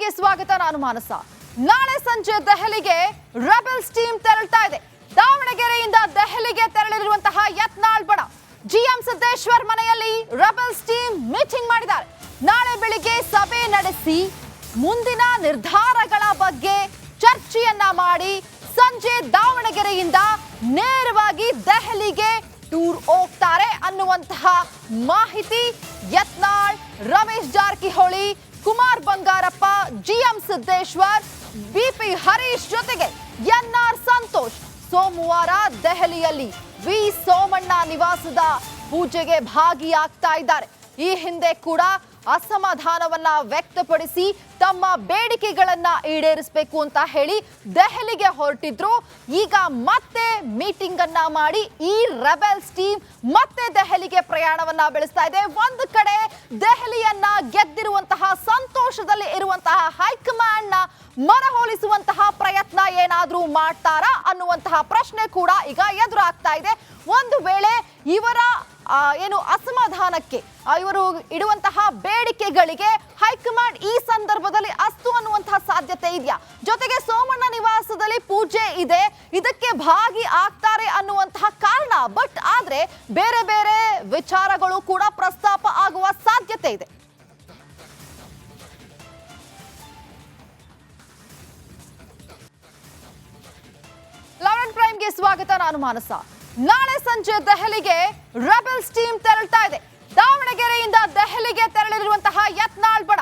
ಪ್ರೈಮ್ಗೆ ಸ್ವಾಗತ. ನಾನು ಮಾನಸ. ನಾಳೆ ಸಂಜೆ ದೆಹಲಿಗೆ ರೆಬೆಲ್ಸ್ ಟೀಮ್ ತೆರಳ್ತಾ ಇದೆ. ದಾವಣಗೆರೆಯಿಂದ ದೆಹಲಿಗೆ ತೆರಳಿರುವಂತಹ ಯತ್ನಾಳ್ ಬಣ ಜಿಎಂ ಸಿದ್ದೇಶ್ವರ್ ಮನೆಯಲ್ಲಿ ರೆಬೆಲ್ಸ್ ಟೀಮ್ ಮೀಟಿಂಗ್ ಮಾಡಿದ್ದಾರೆ. ನಾಳೆ ಬೆಳಿಗ್ಗೆ ಸಭೆ ನಡೆಸಿ ಮುಂದಿನ ನಿರ್ಧಾರಗಳ ಬಗ್ಗೆ ಚರ್ಚೆಯನ್ನ ಮಾಡಿ ಸಂಜೆ ದಾವಣಗೆರೆಯಿಂದ ನೇರವಾಗಿ ದೆಹಲಿಗೆ ಟೂರ್ ಹೋಗ್ತಾರೆ ಅನ್ನುವಂತಹ ಮಾಹಿತಿ ಯತ್ನಾಳ್, ರಮೇಶ್ ಜಾರಕಿಹೊಳಿ, ಕುಮಾರ್ ಬಂಗಾರಪ್ಪ, ಜಿಎಂ ಸಿದ್ದೇಶ್ವರ್, ಬಿಪಿ ಹರೀಶ್ ಜೊತೆಗೆ ಎನ್ಆರ್ ಸಂತೋಷ್ ಸೋಮವಾರ ದೆಹಲಿಯಲ್ಲಿ ವಿ ಸೋಮಣ್ಣ ನಿವಾಸದ ಪೂಜೆಗೆ ಭಾಗಿಯಾಗ್ತಾ ಇದ್ದಾರೆ. ಈ ಹಿಂದೆ ಕೂಡ ಅಸಮಾಧಾನವನ್ನ ವ್ಯಕ್ತಪಡಿಸಿ ತಮ್ಮ ಬೇಡಿಕೆಗಳನ್ನ ಈಡೇರಿಸಬೇಕು ಅಂತ ಹೇಳಿ ದೆಹಲಿಗೆ ಹೊರಟಿದ್ರು. ಈಗ ಮತ್ತೆ ಮೀಟಿಂಗ್ ಅನ್ನ ಮಾಡಿ ಈ ರೆಬೆಲ್ಸ್ ಟೀಮ್ ಮತ್ತೆ ದೆಹಲಿಗೆ ಪ್ರಯಾಣವನ್ನ ಬೆಳೆಸ್ತಾ ಇದೆ. ಒಂದು ಕಡೆ ದೆಹಲಿಯನ್ನ ಗೆದ್ದಿರುವಂತಹ ಸಂತೋಷದಲ್ಲಿ ಇರುವಂತಹ ಹೈಕಮಾಂಡ್ ನ ಮನವೊಲಿಸುವಂತಹ ಪ್ರಯತ್ನ ಏನಾದ್ರೂ ಮಾಡ್ತಾರಾ ಅನ್ನುವಂತಹ ಪ್ರಶ್ನೆ ಕೂಡ ಈಗ ಎದುರಾಗ್ತಾ ಇದೆ. ಒಂದು ವೇಳೆ ಇವರ ಅಸಮಾಧಾನಕ್ಕೆ ಇವರು ಇಡುವಂತಹ ಬೇಡಿಕೆಗಳಿಗೆ ಹೈಕಮಾಂಡ್ ಈ ಸಂದರ್ಭದಲ್ಲಿ ಅಸ್ತು ಅನ್ನುವಂತಹ ಸಾಧ್ಯತೆ ಇದೆಯಾ? ಜೊತೆಗೆ ಸೋಮಣ್ಣ ನಿವಾಸದಲ್ಲಿ ಪೂಜೆ ಇದೆ, ಇದಕ್ಕೆ ಭಾಗಿ ಆಗ್ತಾರೆ ಅನ್ನುವಂತಹ ಕಾರಣ. ಬಟ್ ಆದ್ರೆ ಬೇರೆ ಬೇರೆ ವಿಚಾರಗಳು ಕೂಡ ಪ್ರಸ್ತಾಪ ಆಗುವ ಸಾಧ್ಯತೆ ಇದೆ. ಲೆವೆನ್ ಪ್ರೈಮ್ಗೆ ಸ್ವಾಗತ. ನಾನು ಮಾನಸ. ನಾಳೆ ಸಂಜೆ ದೆಹಲಿಗೆ ರೆಬೆಲ್ಸ್ ಟೀಮ್ ತೆರಳ್ತಾ ಇದೆ. ದಾವಣಗೆರೆಯಿಂದ ದೆಹಲಿಗೆ ತೆರಳಿರುವಂತಹ ಯತ್ನಾಳ್ ಬಣ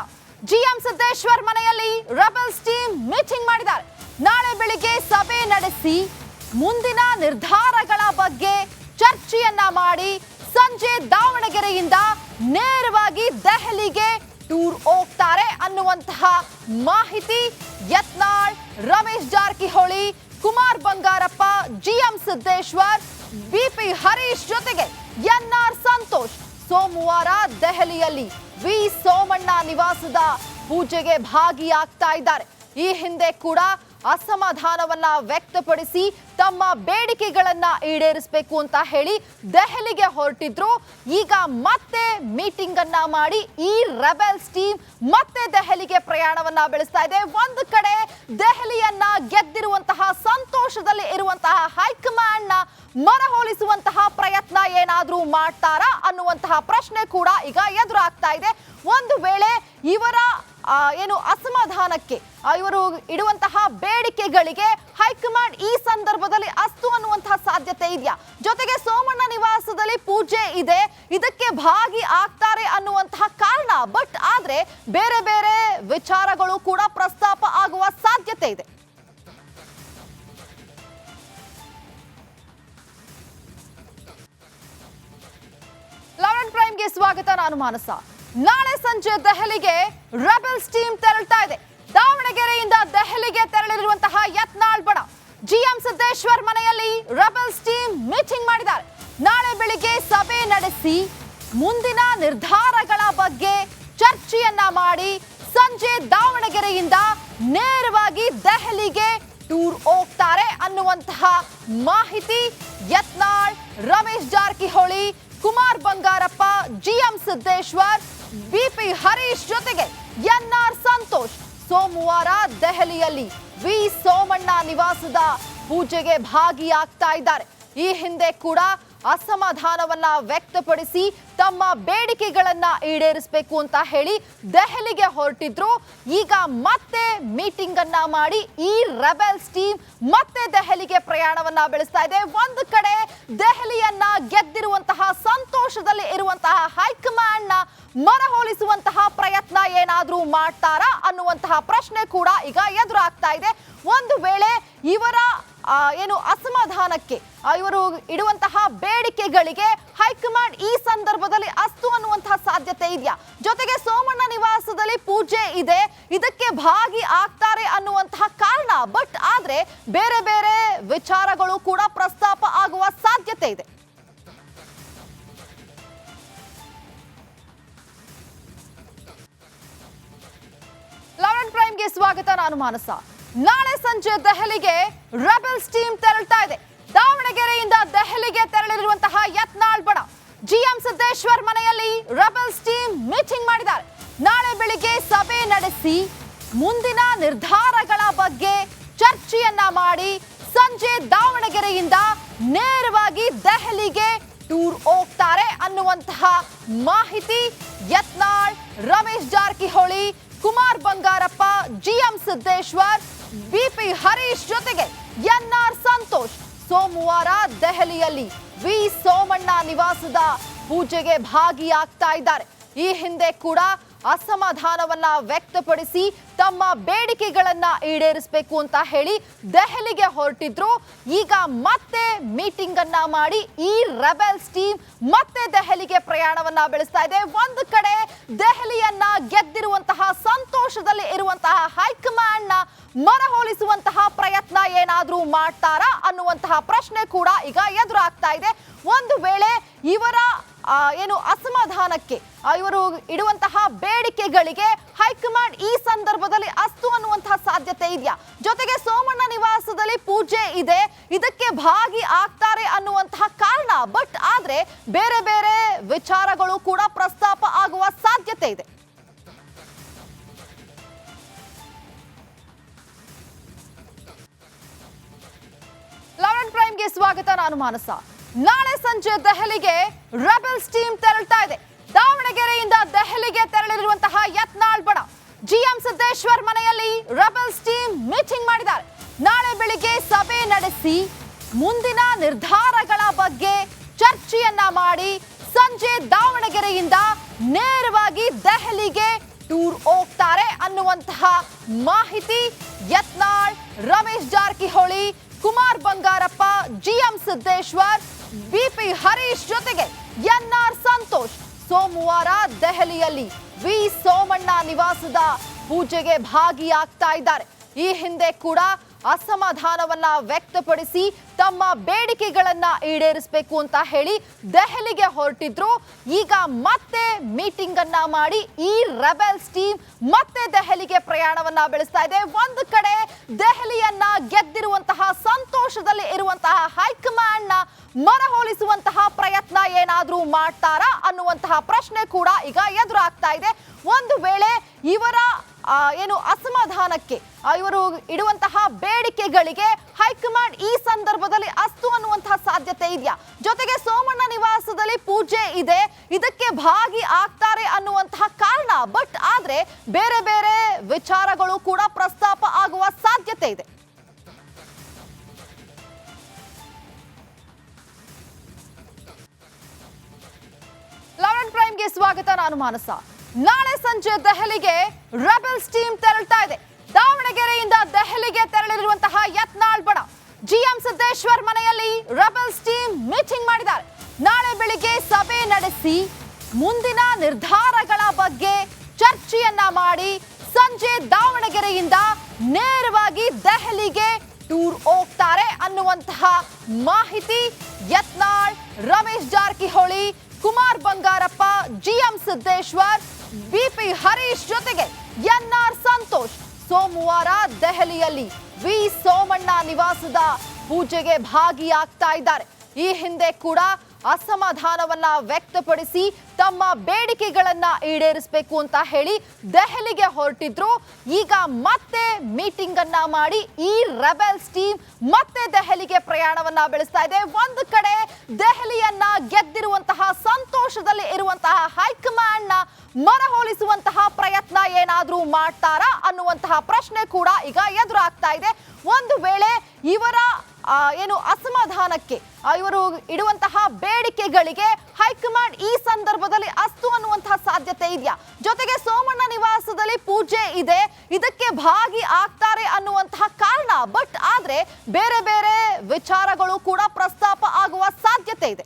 ಜಿಎಂ ಸಿದ್ದೇಶ್ವರ್ ಮನೆಯಲ್ಲಿ ರೆಬೆಲ್ಸ್ ಟೀಮ್ ಮೀಟಿಂಗ್ ಮಾಡಿದ್ದಾರೆ. ನಾಳೆ ಬೆಳಿಗ್ಗೆ ಸಭೆ ನಡೆಸಿ ಮುಂದಿನ ನಿರ್ಧಾರಗಳ ಬಗ್ಗೆ ಚರ್ಚೆಯನ್ನ ಮಾಡಿ ಸಂಜೆ ದಾವಣಗೆರೆಯಿಂದ ನೇರವಾಗಿ ದೆಹಲಿಗೆ ಟೂರ್ ಹೋಗ್ತಾರೆ ಅನ್ನುವಂತಹ ಮಾಹಿತಿ ಯತ್ನಾಳ್, ರಮೇಶ್ ಜಾರಕಿಹೊಳಿ, ಕುಮಾರ್ ಬಂಗಾರಪ್ಪ, ಜಿಎಂ ಸಿದ್ದೇಶ್ವರ್, ಬಿಪಿ ಹರೀಶ್ ಜೊತೆಗೆ ಎನ್ಆರ್ ಸಂತೋಷ್ ಸೋಮವಾರ ದೆಹಲಿಯಲ್ಲಿ ವಿ ಸೋಮಣ್ಣ ನಿವಾಸದ ಪೂಜೆಗೆ ಭಾಗಿಯಾಗ್ತಾ ಇದ್ದಾರೆ. ಈ ಹಿಂದೆ ಕೂಡ ಅಸಮಾಧಾನವನ್ನ ವ್ಯಕ್ತಪಡಿಸಿ ತಮ್ಮ ಬೇಡಿಕೆಗಳನ್ನ ಈಡೇರಿಸಬೇಕು ಅಂತ ಹೇಳಿ ದೆಹಲಿಗೆ ಹೊರಟಿದ್ರು. ಈಗ ಮತ್ತೆ ಮೀಟಿಂಗ್ ಅನ್ನ ಮಾಡಿ ಈ ರೆಬೆಲ್ಸ್ ಟೀಮ್ ಮತ್ತೆ ದೆಹಲಿಗೆ ಪ್ರಯಾಣವನ್ನ ಬೆಳೆಸ್ತಾ ಇದೆ. ಒಂದು ಕಡೆ ದೆಹಲಿಯನ್ನ ಗೆದ್ದಿರುವಂತಹ ಸಂತೋಷದಲ್ಲಿ ಇರುವಂತಹ ಹೈಕಮಾಂಡ್ ನ ಮನವೊಲಿಸುವಂತಹ ಪ್ರಯತ್ನ ಏನಾದ್ರೂ ಮಾಡ್ತಾರಾ ಅನ್ನುವಂತಹ ಪ್ರಶ್ನೆ ಕೂಡ ಈಗ ಎದುರಾಗ್ತಾ ಇದೆ. ಒಂದು ವೇಳೆ ಇವರ ಅಸಮಾಧಾನಕ್ಕೆ ಇವರು ಇಡುವಂತಹ ಬೇಡಿಕೆಗಳಿಗೆ ಹೈಕಮಾಂಡ್ ಈ ಸಂದರ್ಭದಲ್ಲಿ ಅಸ್ತು ಅನ್ನುವಂತಹ ಸಾಧ್ಯತೆ ಇದೆಯಾ? ಜೊತೆಗೆ ಸೋಮಣ್ಣ ನಿವಾಸದಲ್ಲಿ ಪೂಜೆ ಇದೆ, ಇದಕ್ಕೆ ಭಾಗಿ ಆಗ್ತಾರೆ ಅನ್ನುವಂತಹ ಕಾರಣ. ಬಟ್ ಆದ್ರೆ ಬೇರೆ ಬೇರೆ ವಿಚಾರಗಳು ಕೂಡ ಪ್ರಸ್ತಾಪ ಆಗುವ ಸಾಧ್ಯತೆ ಇದೆ. ಲೆವೆನ್ ಪ್ರೈಮ್ಗೆ ಸ್ವಾಗತ. ನಾನು ಮಾನಸ. ನಾಳೆ ಸಂಜೆ ದೆಹಲಿಗೆ ರೆಬೆಲ್ಸ್ ಟೀಮ್ ತೆರಳ್ತಾ ಇದೆ. ದಾವಣಗೆರೆಯಿಂದ ದೆಹಲಿಗೆ ತೆರಳಿರುವಂತಹ ಯತ್ನಾಳ್ ಬಣ ಜಿಎಂ ಸಿದ್ದೇಶ್ವರ್ ಮನೆಯಲ್ಲಿ ರೆಬೆಲ್ಸ್ ಟೀಮ್ ಮೀಟಿಂಗ್ ಮಾಡಿದ್ದಾರೆ. ನಾಳೆ ಬೆಳಿಗ್ಗೆ ಸಭೆ ನಡೆಸಿ ಮುಂದಿನ ನಿರ್ಧಾರಗಳ ಬಗ್ಗೆ ಚರ್ಚೆಯನ್ನ ಮಾಡಿ ಸಂಜೆ ದಾವಣಗೆರೆಯಿಂದ ನೇರವಾಗಿ ದೆಹಲಿಗೆ ಟೂರ್ ಹೋಗ್ತಾರೆ ಅನ್ನುವಂತಹ ಮಾಹಿತಿ ಯತ್ನಾಳ್, ರಮೇಶ್ ಜಾರಕಿಹೊಳಿ, ಕುಮಾರ್ ಬಂಗಾರಪ್ಪ, ಜಿಎಂ ಸಿದ್ದೇಶ್ವರ್, ಬಿಪಿ ಹರೀಶ್ ಜೊತೆಗೆ ಎನ್ಆರ್ ಸಂತೋಷ್ ಸೋಮವಾರ ದೆಹಲಿಯಲ್ಲಿ ವಿ ಸೋಮಣ್ಣ ನಿವಾಸದ ಪೂಜೆಗೆ ಭಾಗಿಯಾಗ್ತಾ ಇದ್ದಾರೆ. ಈ ಹಿಂದೆ ಕೂಡ ಅಸಮಾಧಾನವನ್ನ ವ್ಯಕ್ತಪಡಿಸಿ ತಮ್ಮ ಬೇಡಿಕೆಗಳನ್ನ ಈಡೇರಿಸಬೇಕು ಅಂತ ಹೇಳಿ ದೆಹಲಿಗೆ ಹೊರಟಿದ್ರು. ಈಗ ಮತ್ತೆ ಮೀಟಿಂಗ್ ಅನ್ನ ಮಾಡಿ ಈ ರೆಬೆಲ್ಸ್ ಟೀಮ್ ಮತ್ತೆ ದೆಹಲಿಗೆ ಪ್ರಯಾಣವನ್ನ ಬೆಳೆಸ್ತಾ ಇದೆ. ಒಂದು ಕಡೆ ದೆಹಲಿಯನ್ನ ಗೆದ್ದಿರುವಂತಹ ಸಂತೋಷದಲ್ಲಿ ಇರುವಂತಹ ಹೈಕಮಾಂಡ್ ನ ಮನವೊಲಿಸುವಂತಹ ಪ್ರಯತ್ನ ಏನಾದ್ರೂ ಮಾಡ್ತಾರಾ ಅನ್ನುವಂತಹ ಪ್ರಶ್ನೆ ಕೂಡ ಈಗ ಎದುರಾಗ್ತಾ ಇದೆ. ಒಂದು ವೇಳೆ ಇವರ ಅಸಮಾಧಾನಕ್ಕೆ ಇವರು ಇಡುವಂತಹ ಬೇಡಿಕೆಗಳಿಗೆ ಹೈಕಮಾಂಡ್ ಈ ಸಂದರ್ಭದಲ್ಲಿ ಅಸ್ತು ಅನ್ನುವಂತಹ ಸಾಧ್ಯತೆ ಇದೆಯಾ? ಜೊತೆಗೆ ಸೋಮಣ್ಣ ನಿವಾಸದಲ್ಲಿ ಪೂಜೆ ಇದೆ, ಇದಕ್ಕೆ ಭಾಗಿ ಆಗ್ತಾರೆ ಅನ್ನುವಂತಹ ಕಾರಣ. ಬಟ್ ಆದ್ರೆ ಬೇರೆ ಬೇರೆ ವಿಚಾರಗಳು ಕೂಡ ಪ್ರಸ್ತಾಪ ಆಗುವ ಸಾಧ್ಯತೆ ಇದೆ. ಲೆವೆನ್ ಪ್ರೈಮ್ಗೆ ಸ್ವಾಗತ. ನಾನು ಮಾನಸ. ನಾಳೆ ಸಂಜೆ ದೆಹಲಿಗೆ ರೆಬೆಲ್ಸ್ ಟೀಮ್ ತೆರಳ್ತಾ ಇದೆ. ದಾವಣಗೆರೆಯಿಂದ ದೆಹಲಿಗೆ ತೆರಳಿರುವಂತಹ ಯತ್ನಾಳ್ ಬಣ ಜಿಎಂ ಸಿದ್ದೇಶ್ವರ್ ಮನೆಯಲ್ಲಿ ರೆಬೆಲ್ಸ್ ಟೀಮ್ ಮೀಟಿಂಗ್ ಮಾಡಿದ್ದಾರೆ. ನಾಳೆ ಬೆಳಿಗ್ಗೆ ಸಭೆ ನಡೆಸಿ ಮುಂದಿನ ನಿರ್ಧಾರಗಳ ಬಗ್ಗೆ ಚರ್ಚೆಯನ್ನ ಮಾಡಿ ಸಂಜೆ ದಾವಣಗೆರೆಯಿಂದ ನೇರವಾಗಿ ದೆಹಲಿಗೆ ಟೂರ್ ಹೋಗ್ತಾರೆ ಅನ್ನುವಂತಹ ಮಾಹಿತಿ ಯತ್ನಾಳ್, ರಮೇಶ್ ಜಾರಕಿಹೊಳಿ, ಕುಮಾರ್ ಬಂಗಾರಪ್ಪ, ಜಿಎಂ ಸಿದ್ದೇಶ್ವರ್, ಬಿಪಿ ಹರೀಶ್ ಜೊತೆಗೆ ಎನ್ಆರ್ ಸಂತೋಷ್ ಸೋಮವಾರ ದೆಹಲಿಯಲ್ಲಿ ವಿ ಸೋಮಣ್ಣ ನಿವಾಸದ ಪೂಜೆಗೆ ಭಾಗಿಯಾಗ್ತಾ ಇದ್ದಾರೆ. ಈ ಹಿಂದೆ ಕೂಡ ಅಸಮಾಧಾನವನ್ನ ವ್ಯಕ್ತಪಡಿಸಿ ತಮ್ಮ ಬೇಡಿಕೆಗಳನ್ನ ಈಡೇರಿಸಬೇಕು ಅಂತ ಹೇಳಿ ದೆಹಲಿಗೆ ಹೊರಟಿದ್ರು. ಈಗ ಮತ್ತೆ ಮೀಟಿಂಗ್ ಅನ್ನ ಮಾಡಿ ಈ ರೆಬೆಲ್ಸ್ ಟೀಮ್ ಮತ್ತೆ ದೆಹಲಿಗೆ ಪ್ರಯಾಣವನ್ನ ಬೆಳೆಸ್ತಾ ಇದೆ. ಒಂದು ಕಡೆ ದೆಹಲಿಯನ್ನ ಗೆದ್ದಿರುವಂತಹ ಸಂತೋಷದಲ್ಲಿ ಇರುವಂತಹ ಹೈಕಮಾಂಡ್ ನ ಮನವೊಲಿಸುವಂತಹ ಪ್ರಯತ್ನ ಏನಾದ್ರೂ ಮಾಡ್ತಾರಾ ಅನ್ನುವಂತಹ ಪ್ರಶ್ನೆ ಕೂಡ ಈಗ ಎದುರಾಗ್ತಾ ಇದೆ. ಒಂದು ವೇಳೆ ಇವರ ಅಸಮಾಧಾನಕ್ಕೆ ಇವರು ಇಡುವಂತಹ ಬೇಡಿಕೆಗಳಿಗೆ ಹೈಕಮಾಂಡ್ ಈ ಸಂದರ್ಭದಲ್ಲಿ ಅಸ್ತು ಅನ್ನುವಂತಹ ಸಾಧ್ಯತೆ ಇದೆಯಾ? ಜೊತೆಗೆ ಸೋಮಣ್ಣ ನಿವಾಸದಲ್ಲಿ ಪೂಜೆ ಇದೆ, ಇದಕ್ಕೆ ಭಾಗಿ ಆಗ್ತಾರೆ ಅನ್ನುವಂತಹ ಕಾರಣ. ಬಟ್ ಆದ್ರೆ ಬೇರೆ ಬೇರೆ ವಿಚಾರಗಳು ಕೂಡ ಪ್ರಸ್ತಾಪ ಆಗುವ ಸಾಧ್ಯತೆ ಇದೆ. ಲೆವೆನ್ ಪ್ರೈಮ್ಗೆ ಸ್ವಾಗತ. ನಾನು ಮಾನಸ. ನಾಳೆ ಸಂಜೆ ದೆಹಲಿಗೆ ರೆಬೆಲ್ಸ್ ಟೀಮ್ ತೆರಳ್ತಾ ಇದೆ. ದಾವಣಗೆರೆಯಿಂದ ದೆಹಲಿಗೆ ತೆರಳಿರುವಂತಹ ಯತ್ನಾಳ್ ಬಣ ಜಿಎಂ ಸಿದ್ದೇಶ್ವರ್ ಮನೆಯಲ್ಲಿ ರೆಬೆಲ್ಸ್ ಟೀಮ್ ಮೀಟಿಂಗ್ ಮಾಡಿದ್ದಾರೆ. ನಾಳೆ ಬೆಳಿಗ್ಗೆ ಸಭೆ ನಡೆಸಿ ಮುಂದಿನ ನಿರ್ಧಾರಗಳ ಬಗ್ಗೆ ಚರ್ಚೆಯನ್ನ ಮಾಡಿ ಸಂಜೆ ದಾವಣಗೆರೆಯಿಂದ ನೇರವಾಗಿ ದೆಹಲಿಗೆ ಟೂರ್ ಹೋಗ್ತಾರೆ ಅನ್ನುವಂತಹ ಮಾಹಿತಿ ಯತ್ನಾಳ್, ರಮೇಶ್ ಜಾರಕಿಹೊಳಿ, ಕುಮಾರ್ ಬಂಗಾರಪ್ಪ, ಜಿಎಂ ಸಿದ್ದೇಶ್ವರ್, ಬಿಪಿ ಹರೀಶ್ ಜೊತೆಗೆ ಎನ್ಆರ್ ಸಂತೋಷ್ ಸೋಮವಾರ ದೆಹಲಿಯಲ್ಲಿ ವಿ ಸೋಮಣ್ಣ ನಿವಾಸದ ಪೂಜೆಗೆ ಭಾಗಿಯಾಗ್ತಾ ಇದ್ದಾರೆ. ಈ ಹಿಂದೆ ಕೂಡ ಅಸಮಾಧಾನವನ್ನ ವ್ಯಕ್ತಪಡಿಸಿ ತಮ್ಮ ಬೇಡಿಕೆಗಳನ್ನ ಈಡೇರಿಸಬೇಕು ಅಂತ ಹೇಳಿ ದೆಹಲಿಗೆ ಹೊರಟಿದ್ರು. ಈಗ ಮತ್ತೆ ಮೀಟಿಂಗ್ ಅನ್ನ ಮಾಡಿ ಈ ರೆಬೆಲ್ಸ್ ಟೀಮ್ ಮತ್ತೆ ದೆಹಲಿಗೆ ಪ್ರಯಾಣವನ್ನ ಬೆಳೆಸ್ತಾ ಇದೆ. ಒಂದು ಕಡೆ ದೆಹಲಿಯನ್ನ ಗೆದ್ದಿರುವಂತಹ ಸಂತೋಷದಲ್ಲಿ ಇರುವಂತಹ ಹೈಕಮಾಂಡ್ ನ ಮನವೊಲಿಸುವಂತಹ ಪ್ರಯತ್ನ ಏನಾದ್ರೂ ಮಾಡ್ತಾರಾ ಅನ್ನುವಂತಹ ಪ್ರಶ್ನೆ ಕೂಡ ಈಗ ಎದುರಾಗ್ತಾ ಇದೆ. ಒಂದು ವೇಳೆ ಇವರ ಅಸಮಾಧಾನಕ್ಕೆ ಇವರು ಇಡುವಂತಹ ಬೇಡಿಕೆಗಳಿಗೆ ಹೈಕಮಾಂಡ್ ಈ ಸಂದರ್ಭದಲ್ಲಿ ಅಸ್ತು ಅನ್ನುವಂತಹ ಸಾಧ್ಯತೆ ಇದೆಯಾ? ಜೊತೆಗೆ ಸೋಮಣ್ಣ ನಿವಾಸದಲ್ಲಿ ಪೂಜೆ ಇದೆ, ಇದಕ್ಕೆ ಭಾಗಿ ಆಗ್ತಾರೆ ಅನ್ನುವಂತಹ ಕಾರಣ. ಬಟ್ ಆದ್ರೆ ಬೇರೆ ಬೇರೆ ವಿಚಾರಗಳು ಕೂಡ ಪ್ರಸ್ತಾಪ ಆಗುವ ಸಾಧ್ಯತೆ ಇದೆ. ಲೆವೆನ್ ಪ್ರೈಮ್ಗೆ ಸ್ವಾಗತ. ನಾನು ಮಾನಸ. ನಾಳೆ ಸಂಜೆ ದೆಹಲಿಗೆ ರೆಬೆಲ್ಸ್ ಟೀಮ್ ತೆರಳ್ತಾ ಇದೆ. ದಾವಣಗೆರೆಯಿಂದ ದೆಹಲಿಗೆ ತೆರಳಿರುವಂತಹ ಯತ್ನಾಳ್ ಬಣ ಜಿಎಂ ಸಿದ್ದೇಶ್ವರ್ ಮನೆಯಲ್ಲಿ ರೆಬೆಲ್ಸ್ ಟೀಮ್ ಮೀಟಿಂಗ್ ಮಾಡಿದ್ದಾರೆ. ನಾಳೆ ಬೆಳಿಗ್ಗೆ ಸಭೆ ನಡೆಸಿ ಮುಂದಿನ ನಿರ್ಧಾರಗಳ ಬಗ್ಗೆ ಚರ್ಚೆಯನ್ನ ಮಾಡಿ ಸಂಜೆ ದಾವಣಗೆರೆಯಿಂದ ನೇರವಾಗಿ ದೆಹಲಿಗೆ ಟೂರ್ ಹೋಗ್ತಾರೆ ಅನ್ನುವಂತಹ ಮಾಹಿತಿ ಯತ್ನಾಳ್, ರಮೇಶ್ ಜಾರಕಿಹೊಳಿ, ಕುಮಾರ್ ಬಂಗಾರಪ್ಪ, ಜಿಎಂ ಸಿದ್ದೇಶ್ವರ್, ಬಿಪಿ ಹರೀಶ್ ಜೊತೆಗೆ ಎನ್ಆರ್ ಸಂತೋಷ್ ಸೋಮವಾರ ದೆಹಲಿಯಲ್ಲಿ ವಿ ಸೋಮಣ್ಣ ನಿವಾಸದ ಪೂಜೆಗೆ ಭಾಗಿಯಾಗ್ತಾ ಇದ್ದಾರೆ. ಈ ಹಿಂದೆ ಕೂಡ ಅಸಮಾಧಾನವನ್ನ ವ್ಯಕ್ತಪಡಿಸಿ ತಮ್ಮ ಬೇಡಿಕೆಗಳನ್ನ ಈಡೇರಿಸಬೇಕು ಅಂತ ಹೇಳಿ ದೆಹಲಿಗೆ ಹೊರಟಿದ್ರು. ಈಗ ಮತ್ತೆ ಮೀಟಿಂಗ್ ಅನ್ನ ಮಾಡಿ ಈ ರೆಬೆಲ್ಸ್ ಟೀಮ್ ಮತ್ತೆ ದೆಹಲಿಗೆ ಪ್ರಯಾಣವನ್ನ ಬೆಳೆಸ್ತಾ ಇದೆ. ಒಂದು ಕಡೆ ದೆಹಲಿಯನ್ನ ಗೆದ್ದಿರುವಂತಹ ಸಂತೋಷದಲ್ಲಿ ಇರುವಂತಹ ಹೈಕಮಾಂಡ್ ನ ಮನವೊಲಿಸುವಂತಹ ಪ್ರಯತ್ನ ಏನಾದ್ರೂ ಮಾಡ್ತಾರಾ ಅನ್ನುವಂತಹ ಪ್ರಶ್ನೆ ಕೂಡ ಈಗ ಎದುರಾಗ್ತಾ ಇದೆ. ಒಂದು ವೇಳೆ ಇವರ ಅಸಮಾಧಾನಕ್ಕೆ ಇವರು ಇಡುವಂತಹ ಬೇಡಿಕೆಗಳಿಗೆ ಹೈಕಮಾಂಡ್ ಈ ಸಂದರ್ಭದಲ್ಲಿ ಅಸ್ತು ಅನ್ನುವಂತಹ ಸಾಧ್ಯತೆ ಇದೆಯಾ? ಜೊತೆಗೆ ಸೋಮಣ್ಣ ನಿವಾಸದಲ್ಲಿ ಪೂಜೆ ಇದೆ, ಇದಕ್ಕೆ ಭಾಗಿ ಆಗ್ತಾರೆ ಅನ್ನುವಂತಹ ಕಾರಣ. ಬಟ್ ಆದ್ರೆ ಬೇರೆ ಬೇರೆ ವಿಚಾರಗಳು ಕೂಡ ಪ್ರಸ್ತಾಪ ಆಗುವ ಸಾಧ್ಯತೆ ಇದೆ.